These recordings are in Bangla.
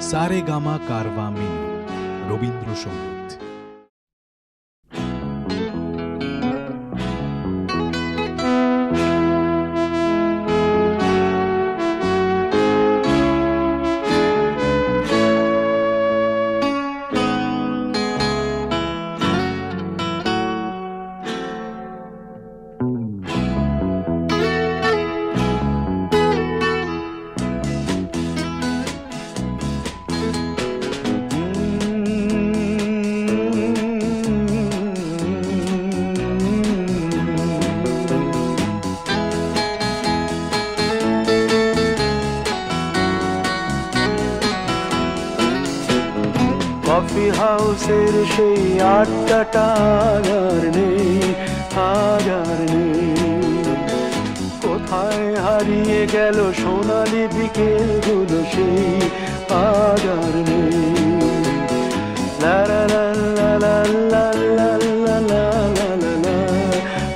সারেগামা কারভা মিনি রবীন্দ্রসঙ্গীত। কফি হাউসের সেই আড্ডাটা আর নেই, আর নেই। কোথায় হারিয়ে গেল সোনালি বিকেলগুলো সেই আর নেই। লা লা লা লা লা লা লা লা লা লা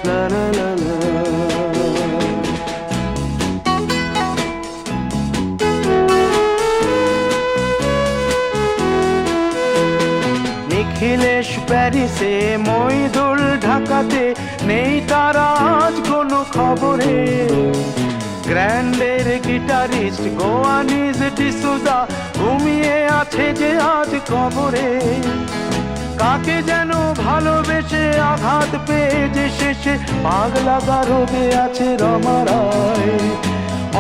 লা লা লা লা। নিখিলেশ প্যারিসে, মইদুল ঢাকাতে, নেই তারা আজ কোনো খবরে। গ্র্যান্ডের গিটারিস্ট গোয়ানিজ ডিসুজা ঘুমিয়ে আছে যে আজ কবরে। কাকে যেন ভালোবেসে আঘাত পেয়ে যে শেষে পাগলা গারদে আছে রমা রায়।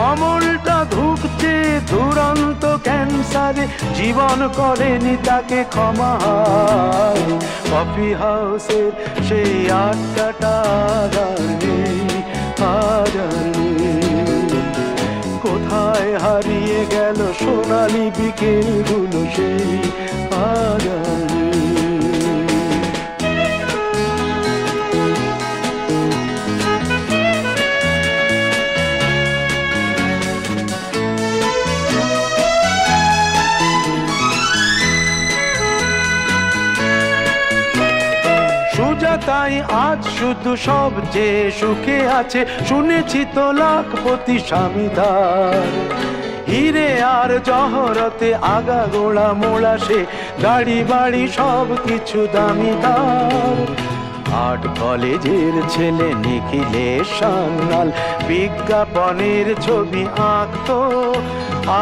অমলটা ধুকছে দুরন্ত ক্যান্সারে, জীবন করেনি তাকে ক্ষমা। কফি হাউসের সেই আড্ডাটা আর নেই, আর নেই। কোথায় হারিয়ে গেল সোনালি বিকেলগুলো সেই আর নেই। সুজাতাই আজ শুধু সবচেয়ে সুখে আছে, শুনেছি তো লাখপতি স্বামীদার। হিরে আর জহরতে আগা গোড়া মোড়া সে, গাড়ি বাড়ি সব কিছু দামিদার। আর্ট কলেজের ছেলে নিখিলেশ সান্যাল বিজ্ঞাপনের ছবি আঁকতো,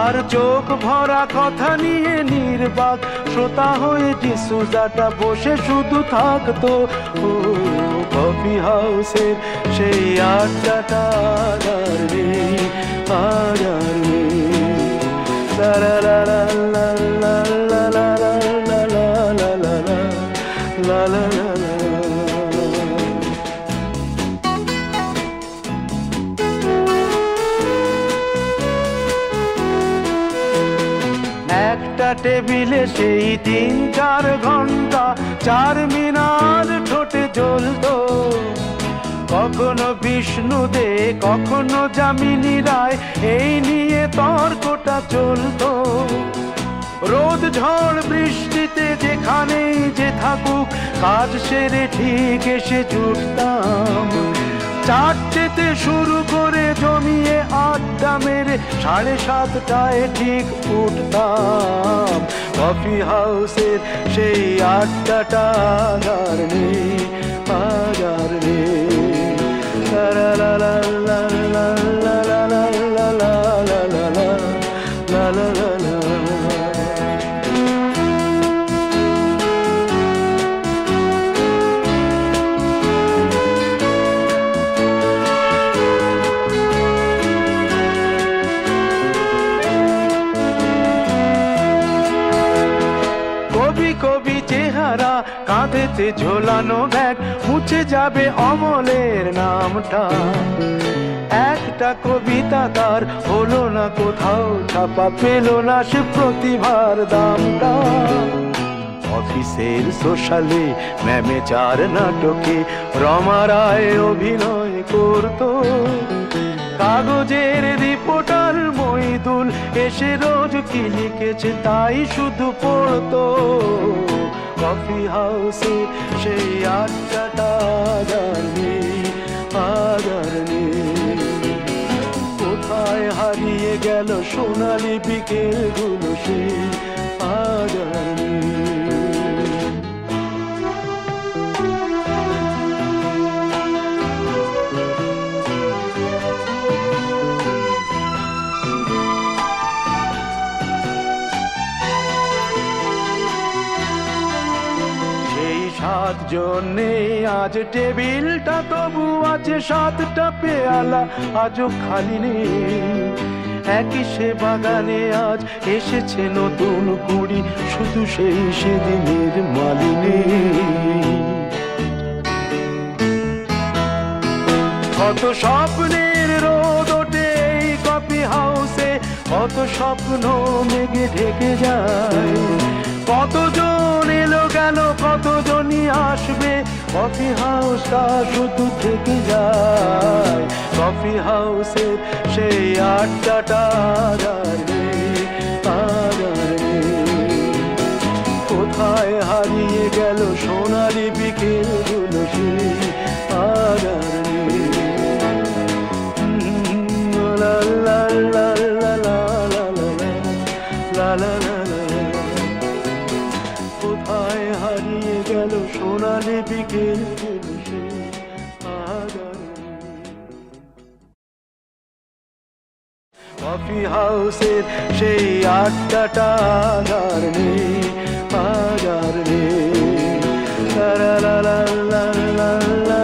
আর চোখ ভরা কথা নিয়ে নির্বাক শ্রোতা হয়ে ডিসুজাটা বসে শুধু থাকতো। ও কফি হাউসের সেই আড্ডাটা আর নেই, আর নেই। লা লা লা লা লা লা লা লা লা লা লা লা লা লা লা। একটা টেবিলে সেই 3-4 ঘন্টা চার মিনার ঠোঁটে জ্বলতো। কখনো বিষ্ণু দে, কখনো যামিনী রায়, এই নিয়ে তর্কটা চলতো। রোদ ঝড় বৃষ্টিতে যেখানেই যে থাকুক, কাজ সেরে ঠিক এসে জুটতাম। 4টেতে শুরু করে জমিয়ে আড্ডা মেরে 7:30টায় ঠিক উঠতাম। কফি হাউসের সেই আড্ডাটা আর নেই, আর নেই। লা লা লা লা লা লা লা লা লা লা লা লা লা লা। কবি চেহারা, কাঁধেতে ঝোলানো ব্যাগ, মুছে যাবে অমলের নামটা। একটা কবিতা তার হলো না কোথাও ছাপা, পেল না সে প্রতিভার দামটা। অফিসের সোশ্যালে, ম্যামেচার নাটকে রমা রায় অভিনয় করতো। কাগজের রিপোর্টার মইদুল এসে রোজ কি লিখেছে তাই শুধু পড়তো। কফি হাউসে সেই আড্ডাটা আর নেই, আর নেই। কোথায় হারিয়ে গেল সোনালি বিকেলগুলো সেই 5 জন নেই আজ টেবিলটা, তবু আছে 7টা পেয়ালা আজও খালি নেই। একই সে বাগানে আজ এসেছে নতুন কুড়ি, শুধু সেই সেদিনের মালিনী। কত স্বপ্নের রোদ ওঠে এই কফি হাউসে, কত স্বপ্ন মেঘে ঢেকে যায়। কতজন এলো গেল, কতজনই আসবে, কফি হাউসটা শুধু থেকে যায়। কফি হাউসের সেই আড্ডাটা আর নেই, আর নেই। কোথায় হারিয়ে গেল সোনালি বিকেলগুলো, সেই আর নেই। লা লা লা লা লা লা লা লা লা লা। কোথায় হারিয়ে গেল সোনালি বিকেলগুলো, সেই আর নেই। কফি হাউসের সেই আড্ডাটা আর নেই, আর নেই। লা লা লা লা লা লা।